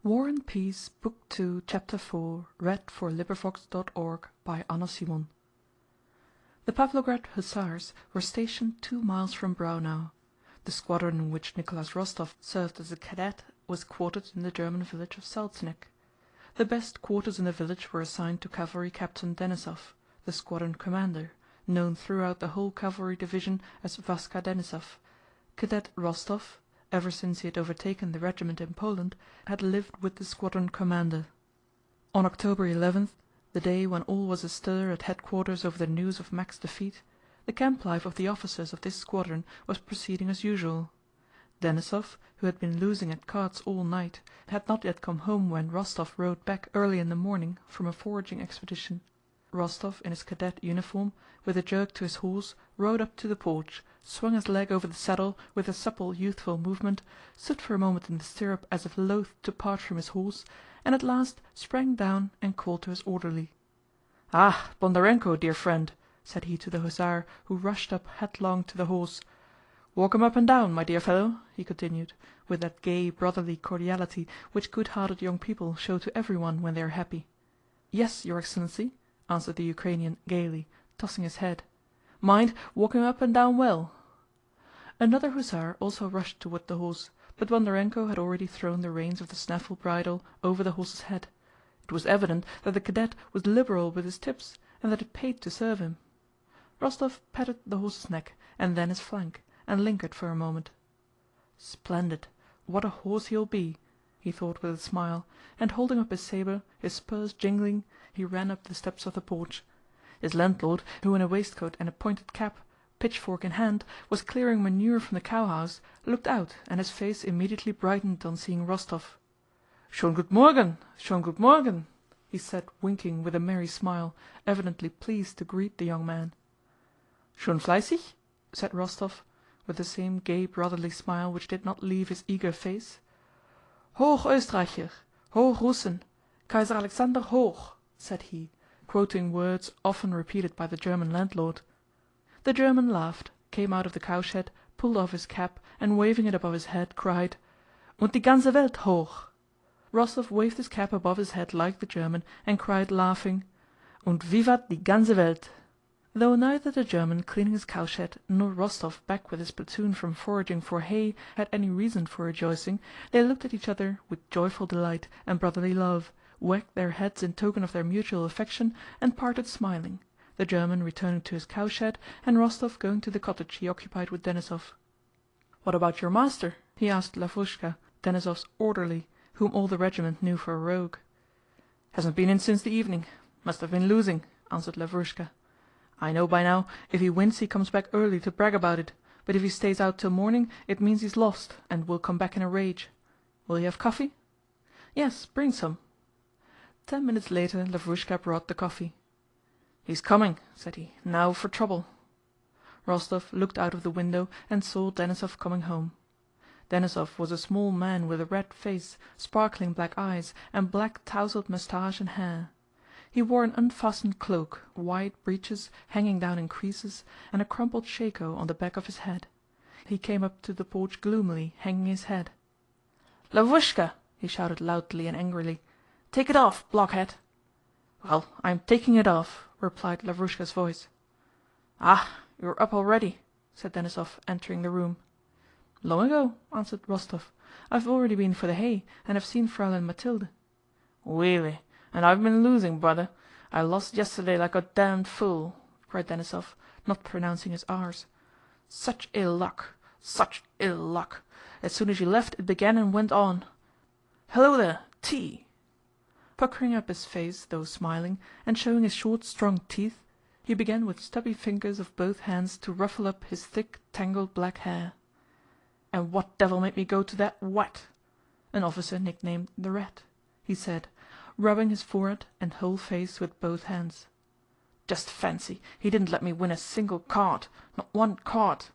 War and Peace, Book 2, Chapter 4, by Anna Simon. The Pavlograd Hussars were stationed 2 miles from Braunau. The squadron in which Nicholas Rostov served as a cadet was quartered in the German village of Salzneck. The best quarters in the village were assigned to Cavalry Captain Denisov, the squadron commander, known throughout the whole cavalry division as Vaska Denisov. Cadet Rostov, ever since he had overtaken the regiment in Poland, had lived with the squadron commander. On October 11th, the day when all was astir at headquarters over the news of Mack's defeat, the camp life of the officers of this squadron was proceeding as usual. Denisov, who had been losing at cards all night, had not yet come home when Rostov rode back early in the morning from a foraging expedition. Rostov, in his cadet uniform, with a jerk to his horse, rode up to the porch, swung his leg over the saddle with a supple youthful movement, stood for a moment in the stirrup as if loath to part from his horse, and at last sprang down and called to his orderly. "Ah, Bondarenko, dear friend," said he to the hussar, who rushed up headlong to the horse. "Walk him up and down, my dear fellow," he continued, with that gay brotherly cordiality which good-hearted young people show to everyone when they are happy. "Yes, your excellency," answered the Ukrainian gaily, tossing his head. "Mind, walk him up and down well." Another hussar also rushed toward the horse, but Bondarenko had already thrown the reins of the snaffle bridle over the horse's head. It was evident that the cadet was liberal with his tips, and that it paid to serve him. Rostov patted the horse's neck and then his flank, and lingered for a moment. "Splendid! What a horse he'll be!" he thought with a smile, and holding up his sabre, his spurs jingling, he ran up the steps of the porch. His landlord, who in a waistcoat and a pointed cap, pitchfork in hand, was clearing manure from the cow-house, looked out and his face immediately brightened on seeing Rostov. "Schön gut Morgen! Schön gut Morgen!" he said, winking with a merry smile, evidently pleased to greet the young man. "Schon fleißig?" said Rostov, with the same gay brotherly smile which did not leave his eager face. "Hoch Österreicher! Hoch Russen! Kaiser Alexander hoch!" said he, quoting words often repeated by the German landlord. The German laughed, came out of the cowshed, pulled off his cap, and waving it above his head, cried, "Und die ganze Welt hoch!" Rostov waved his cap above his head like the German, and cried laughing, "Und vivat die ganze Welt!" Though neither the German cleaning his cowshed nor Rostov back with his platoon from foraging for hay had any reason for rejoicing, they looked at each other with joyful delight and brotherly love, wagged their heads in token of their mutual affection, and parted smiling, the German returning to his cowshed, and Rostov going to the cottage he occupied with Denisov. "What about your master?" he asked Lavrúshka, Denisov's orderly, whom all the regiment knew for a rogue. "Hasn't been in since the evening. Must have been losing," answered Lavrúshka. "I know by now, if he wins he comes back early to brag about it, but if he stays out till morning it means he's lost, and will come back in a rage. Will you have coffee?" "Yes, bring some." 10 minutes later Lavrúshka brought the coffee. "He's coming," said he. "Now for trouble." Rostov looked out of the window and saw Denisov coming home. Denisov was a small man with a red face, sparkling black eyes, and black tousled moustache and hair. He wore an unfastened cloak, wide breeches hanging down in creases, and a crumpled shako on the back of his head. He came up to the porch gloomily, hanging his head. "Lavrúshka!" he shouted loudly and angrily. "Take it off, blockhead!" "Well, I am taking it off," replied Lavrúshka's voice. "Ah, you're up already," said Denisov, entering the room. "Long ago," answered Rostov. "I've already been for the hay, and have seen Fraulein Mathilde." "Really? And I've been losing, brother. I lost yesterday like a damned fool," cried Denisov, not pronouncing his R's. "Such ill luck! Such ill luck! As soon as you left it began and went on. Hello there! Tea!" Puckering up his face, though smiling, and showing his short strong teeth, he began with stubby fingers of both hands to ruffle up his thick tangled black hair. "And what devil made me go to that Wat?" an officer nicknamed the Rat, he said, rubbing his forehead and whole face with both hands. "Just fancy, he didn't let me win a single card, not one card."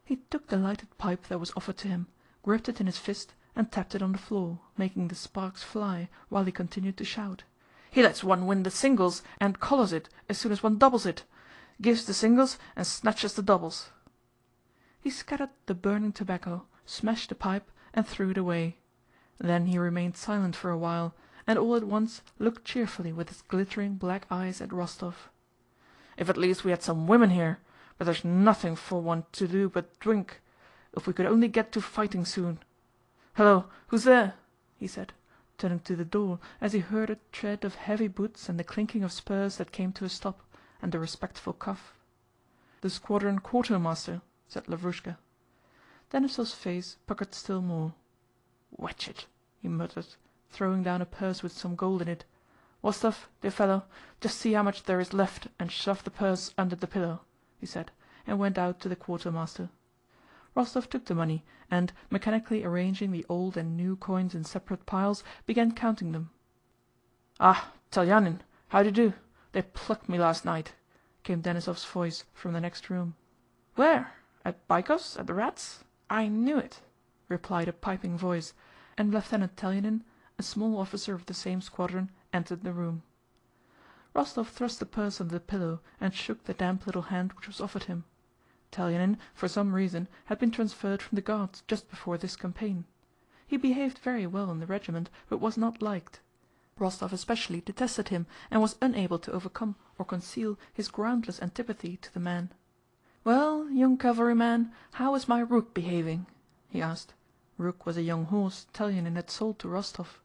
He took the lighted pipe that was offered to him, gripped it in his fist, and tapped it on the floor, making the sparks fly, while he continued to shout. "He lets one win the singles and collars it as soon as one doubles it. Gives the singles and snatches the doubles." He scattered the burning tobacco, smashed the pipe, and threw it away. Then he remained silent for a while, and all at once looked cheerfully with his glittering black eyes at Rostóv. "If at least we had some women here! But there's nothing for one to do but drink. If we could only get to fighting soon! Hello, who's there?" he said, turning to the door as he heard a tread of heavy boots and the clinking of spurs that came to a stop, and a respectful cough. "The squadron quartermaster," said Lavrúshka. Denísov's face puckered still more. "Wretched!" he muttered, throwing down a purse with some gold in it. "Wostóv, dear fellow, just see how much there is left and shove the purse under the pillow," he said, and went out to the quartermaster. Rostóv took the money and, mechanically arranging the old and new coins in separate piles, began counting them. "Ah, Telyánin, how do you do? They plucked me last night," came Denísov's voice from the next room. "Where? At Bykhov's, at the Rats? I knew it," replied a piping voice, and Lieutenant Telyánin, a small officer of the same squadron, entered the room. Rostóv thrust the purse under the pillow and shook the damp little hand which was offered him. Telyánin, for some reason, had been transferred from the Guards just before this campaign. He behaved very well in the regiment, but was not liked. Rostóv especially detested him and was unable to overcome or conceal his groundless antipathy to the man. "Well, young cavalryman, how is my rook behaving?" he asked. Rook was a young horse Telyánin had sold to Rostóv.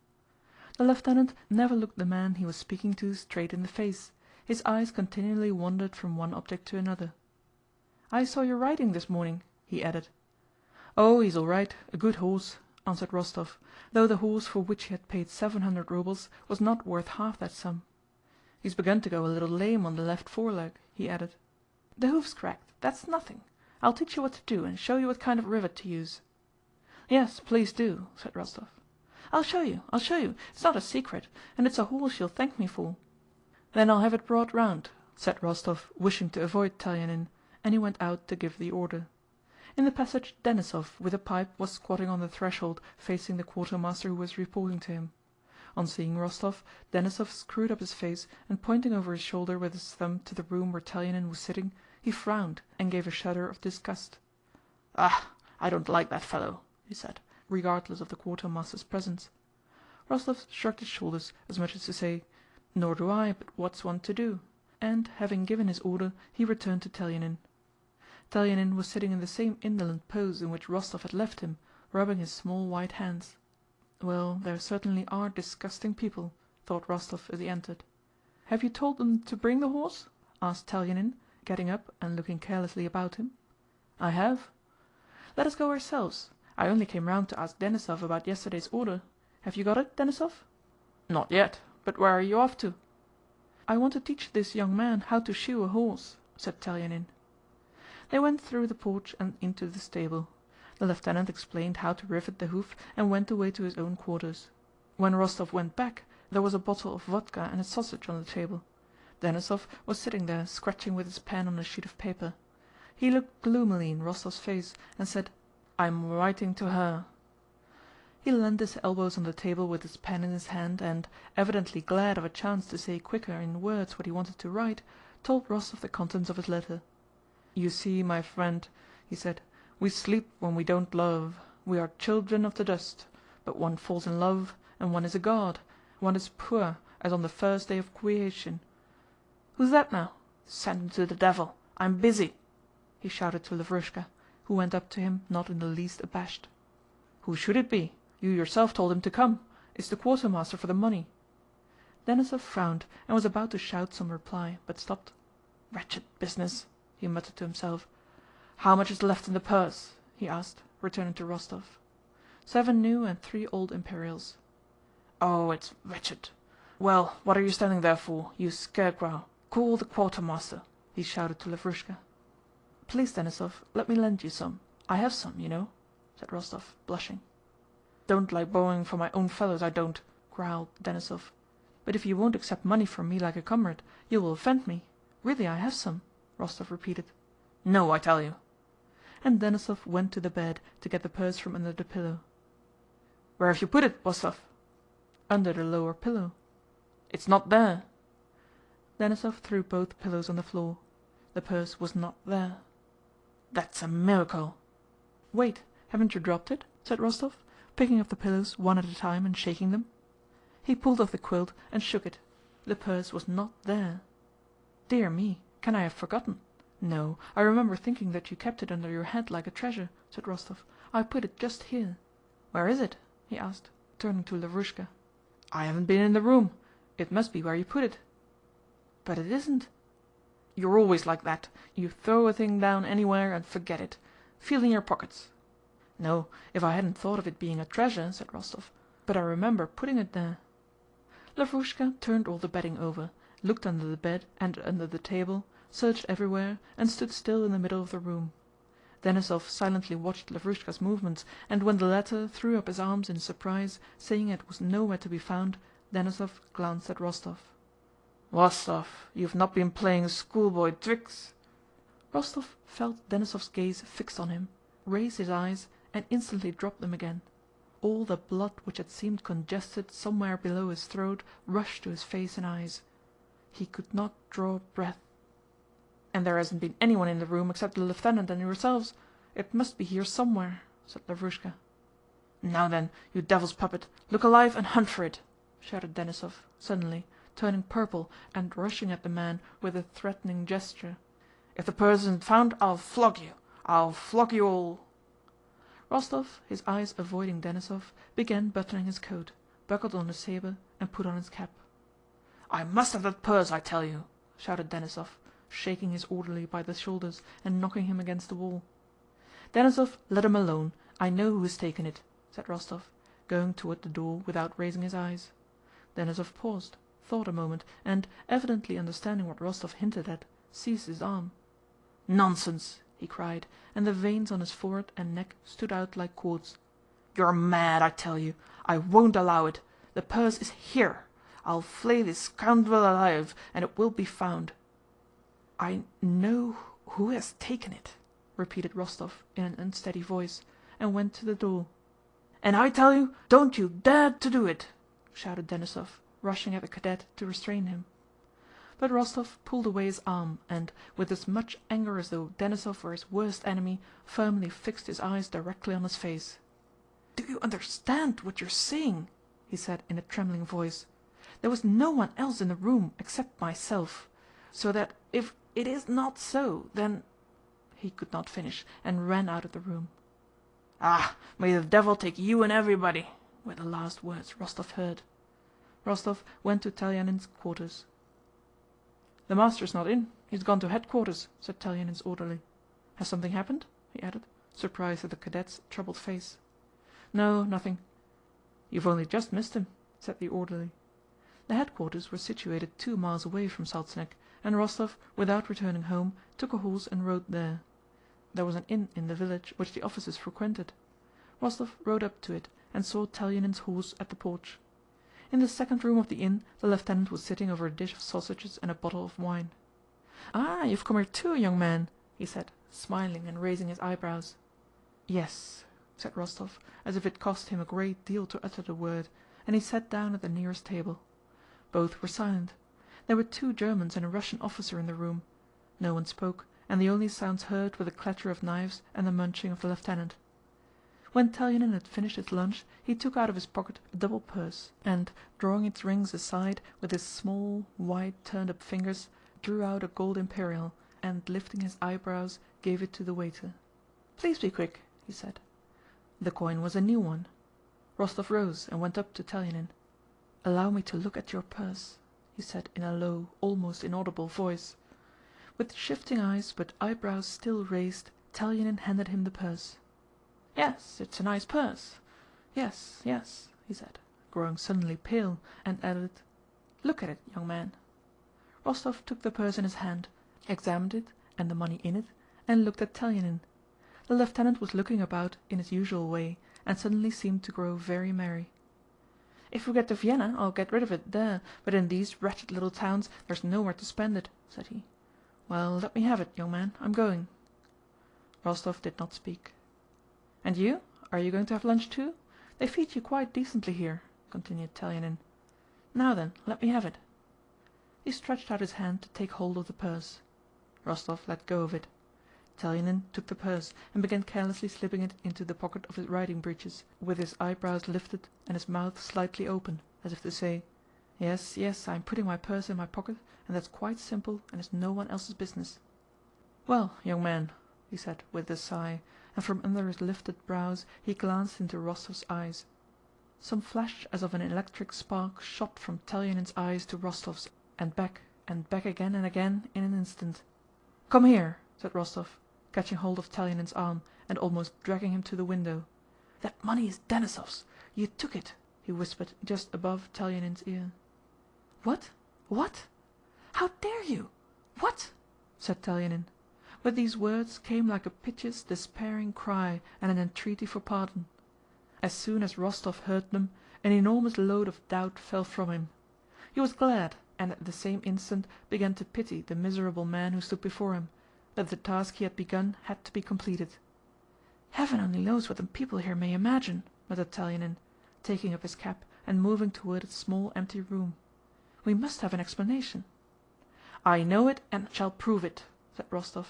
The lieutenant never looked the man he was speaking to straight in the face. His eyes continually wandered from one object to another. "I saw you riding this morning," he added. "Oh, he's all right, a good horse," answered Rostóv, though the horse for which he had paid 700 rubles was not worth half that sum. "He's begun to go a little lame on the left foreleg," he added. "The hoof's cracked, that's nothing. I'll teach you what to do and show you what kind of rivet to use." "Yes, please do," said Rostóv. I'll show you, it's not a secret, and it's a horse you'll thank me for." "Then I'll have it brought round," said Rostóv, wishing to avoid Telyánin, and he went out to give the order. In the passage Denísov, with a pipe, was squatting on the threshold facing the quartermaster who was reporting to him. On seeing Rostóv, Denísov screwed up his face and pointing over his shoulder with his thumb to the room where Telyánin was sitting, he frowned and gave a shudder of disgust. "Ah, I don't like that fellow," he said, regardless of the quartermaster's presence. Rostóv shrugged his shoulders as much as to say, "Nor do I, but what's one to do?" and, having given his order, he returned to Telyánin. Telyánin was sitting in the same indolent pose in which Rostóv had left him, rubbing his small white hands. "Well, there certainly are disgusting people," thought Rostóv as he entered. "Have you told them to bring the horse?" asked Telyánin, getting up and looking carelessly about him. "I have." "Let us go ourselves. I only came round to ask Denísov about yesterday's order. Have you got it, Denísov?" "Not yet, but where are you off to?" "I want to teach this young man how to shoe a horse," said Telyánin. They went through the porch and into the stable. The lieutenant explained how to rivet the hoof and went away to his own quarters. When Rostóv went back, there was a bottle of vodka and a sausage on the table. Denísov was sitting there scratching with his pen on a sheet of paper. He looked gloomily in Rostóv's face and said, "I'm writing to her." He leaned his elbows on the table with his pen in his hand and, evidently glad of a chance to say quicker in words what he wanted to write, told Rostóv the contents of his letter. "You see, my friend," he said, "we sleep when we don't love. We are children of the dust, but one falls in love and one is a god. One is poor as on the first day of creation. Who's that now? Send him to the devil. I'm busy," he shouted to Lavrúshka, who went up to him not in the least abashed. "Who should it be? You yourself told him to come. It's the quartermaster for the money." Denísov frowned and was about to shout some reply, but stopped. "Wretched business," he muttered to himself. "How much is left in the purse?" he asked, returning to Rostóv. 7 new and 3 old imperials. "Oh, it's wretched. Well, what are you standing there for, you scarecrow? Call the quartermaster," he shouted to Lavrúshka. "Please, Denísov, let me lend you some. I have some, you know," said Rostóv, blushing. "Don't like borrowing from my own fellows, I don't," growled Denísov. "But if you won't accept money from me like a comrade, you will offend me. Really, I have some," Rostóv repeated. "No, I tell you." And Denísov went to the bed to get the purse from under the pillow. "Where have you put it, Rostóv?" "Under the lower pillow." "It's not there." Denísov threw both pillows on the floor. The purse was not there. "That's a miracle." "Wait, haven't you dropped it?" said Rostóv, picking up the pillows one at a time and shaking them. He pulled off the quilt and shook it. The purse was not there. "Dear me, can I have forgotten? No, I remember thinking that you kept it under your head like a treasure," said Rostóv. "I put it just here." "Where is it?" he asked, turning to Lavrúshka. "I haven't been in the room. It must be where you put it." "But it isn't." "You're always like that. You throw a thing down anywhere and forget it. Feel in your pockets." "No, if I hadn't thought of it being a treasure," said Rostóv, "but I remember putting it there." Lavrúshka turned all the bedding over, looked under the bed and under the table, searched everywhere, and stood still in the middle of the room. Denísov silently watched Lavrúshka's movements, and when the latter threw up his arms in surprise, saying it was nowhere to be found, Denísov glanced at Rostóv. "Rostóv, you've not been playing schoolboy tricks?" Rostóv felt Denísov's gaze fixed on him, raised his eyes, and instantly dropped them again. All the blood which had seemed congested somewhere below his throat rushed to his face and eyes. He could not draw breath. "And there hasn't been anyone in the room except the lieutenant and yourselves. It must be here somewhere," said Lavrúshka. "Now then, you devil's puppet, look alive and hunt for it!" shouted Denísov, suddenly, turning purple and rushing at the man with a threatening gesture. "If the purse isn't found, I'll flog you! I'll flog you all!" Rostóv, his eyes avoiding Denísov, began buttoning his coat, buckled on his saber, and put on his cap. "I must have that purse, I tell you!" shouted Denísov, shaking his orderly by the shoulders and knocking him against the wall. "Denísov, let him alone. I know who has taken it," said Rostóv, going toward the door without raising his eyes. Denísov paused, thought a moment, and, evidently understanding what Rostóv hinted at, seized his arm. "Nonsense!" he cried, and the veins on his forehead and neck stood out like cords. "You're mad, I tell you! I won't allow it! The purse is here! I'll flay this scoundrel alive, and it will be found." "I know who has taken it," repeated Rostóv in an unsteady voice, and went to the door. "And I tell you, don't you dare to do it!" shouted Denísov, rushing at the cadet to restrain him. But Rostóv pulled away his arm and, with as much anger as though Denísov were his worst enemy, firmly fixed his eyes directly on his face. "Do you understand what you're saying?" he said in a trembling voice. "There was no one else in the room except myself. So that if it is not so, then..." He could not finish and ran out of the room. "Ah, may the devil take you and everybody!" were the last words Rostóv heard. Rostóv went to Telyánin's quarters. "The master's not in. He's gone to headquarters," said Telyánin's orderly. "Has something happened?" he added, surprised at the cadet's troubled face. "No, nothing." "You've only just missed him," said the orderly. The headquarters were situated 2 miles away from Salzneck, and Rostóv, without returning home, took a horse and rode there. There was an inn in the village which the officers frequented. Rostóv rode up to it and saw Telyánin's horse at the porch. In the second room of the inn the lieutenant was sitting over a dish of sausages and a bottle of wine. "Ah, you've come here too, young man," he said, smiling and raising his eyebrows. "Yes," said Rostóv, as if it cost him a great deal to utter the word, and he sat down at the nearest table. Both were silent. There were 2 Germans and a Russian officer in the room. No one spoke, and the only sounds heard were the clatter of knives and the munching of the lieutenant. When Telyánin had finished his lunch he took out of his pocket a double purse and, drawing its rings aside with his small, white, turned-up fingers, drew out a gold imperial and, lifting his eyebrows, gave it to the waiter. "Please be quick," he said. The coin was a new one. Rostóv rose and went up to Telyánin. "Allow me to look at your purse," he said in a low, almost inaudible voice. With shifting eyes but eyebrows still raised, Telyánin handed him the purse. "Yes, it's a nice purse. Yes, yes," he said, growing suddenly pale, and added, "Look at it, young man." Rostóv took the purse in his hand, examined it and the money in it, and looked at Telyánin. The lieutenant was looking about in his usual way, and suddenly seemed to grow very merry. "If we get to Vienna I'll get rid of it there, but in these wretched little towns there's nowhere to spend it," said he. "Well, let me have it, young man. I'm going." Rostóv did not speak. "And you? Are you going to have lunch too? They feed you quite decently here," continued Telyánin. "Now then, let me have it." He stretched out his hand to take hold of the purse. Rostóv let go of it. Telyánin took the purse and began carelessly slipping it into the pocket of his riding breeches, with his eyebrows lifted and his mouth slightly open, as if to say, "Yes, yes, I am putting my purse in my pocket, and that's quite simple and is no one else's business." "Well, young man," he said with a sigh, and from under his lifted brows he glanced into Rostóv's eyes. Some flash as of an electric spark shot from Telyánin's eyes to Rostóv's, and back again and again in an instant. "Come here," said Rostóv, catching hold of Telyánin's arm and almost dragging him to the window. "That money is Denísov's. You took it," he whispered just above Telyánin's ear. "What? What? How dare you? What?" said Telyánin. But these words came like a piteous, despairing cry and an entreaty for pardon. As soon as Rostóv heard them, an enormous load of doubt fell from him. He was glad, and at the same instant began to pity the miserable man who stood before him, that the task he had begun had to be completed. "Heaven only knows what the people here may imagine," muttered Telyánin, taking up his cap and moving toward a small empty room. "We must have an explanation." "I know it and shall prove it," said Rostóv.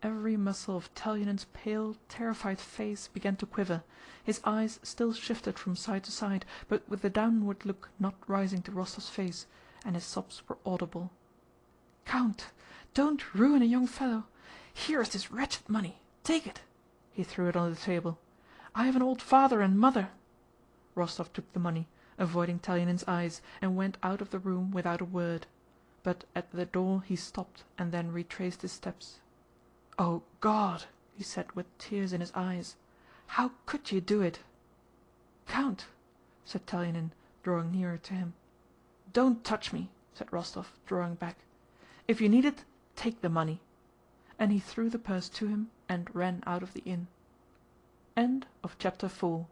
Every muscle of Telyánin's pale, terrified face began to quiver. His eyes still shifted from side to side, but with the downward look not rising to Rostóv's face, and his sobs were audible. "Count, don't ruin a young fellow! Here is this wretched money. Take it!" He threw it on the table. "I have an old father and mother." Rostóv took the money, avoiding Telyánin's eyes, and went out of the room without a word. But at the door he stopped and then retraced his steps. "Oh God!" he said with tears in his eyes. "How could you do it?" "Count!" said Telyánin, drawing nearer to him. "Don't touch me," said Rostóv, drawing back. "If you need it, take the money." And he threw the purse to him and ran out of the inn. Chapter 5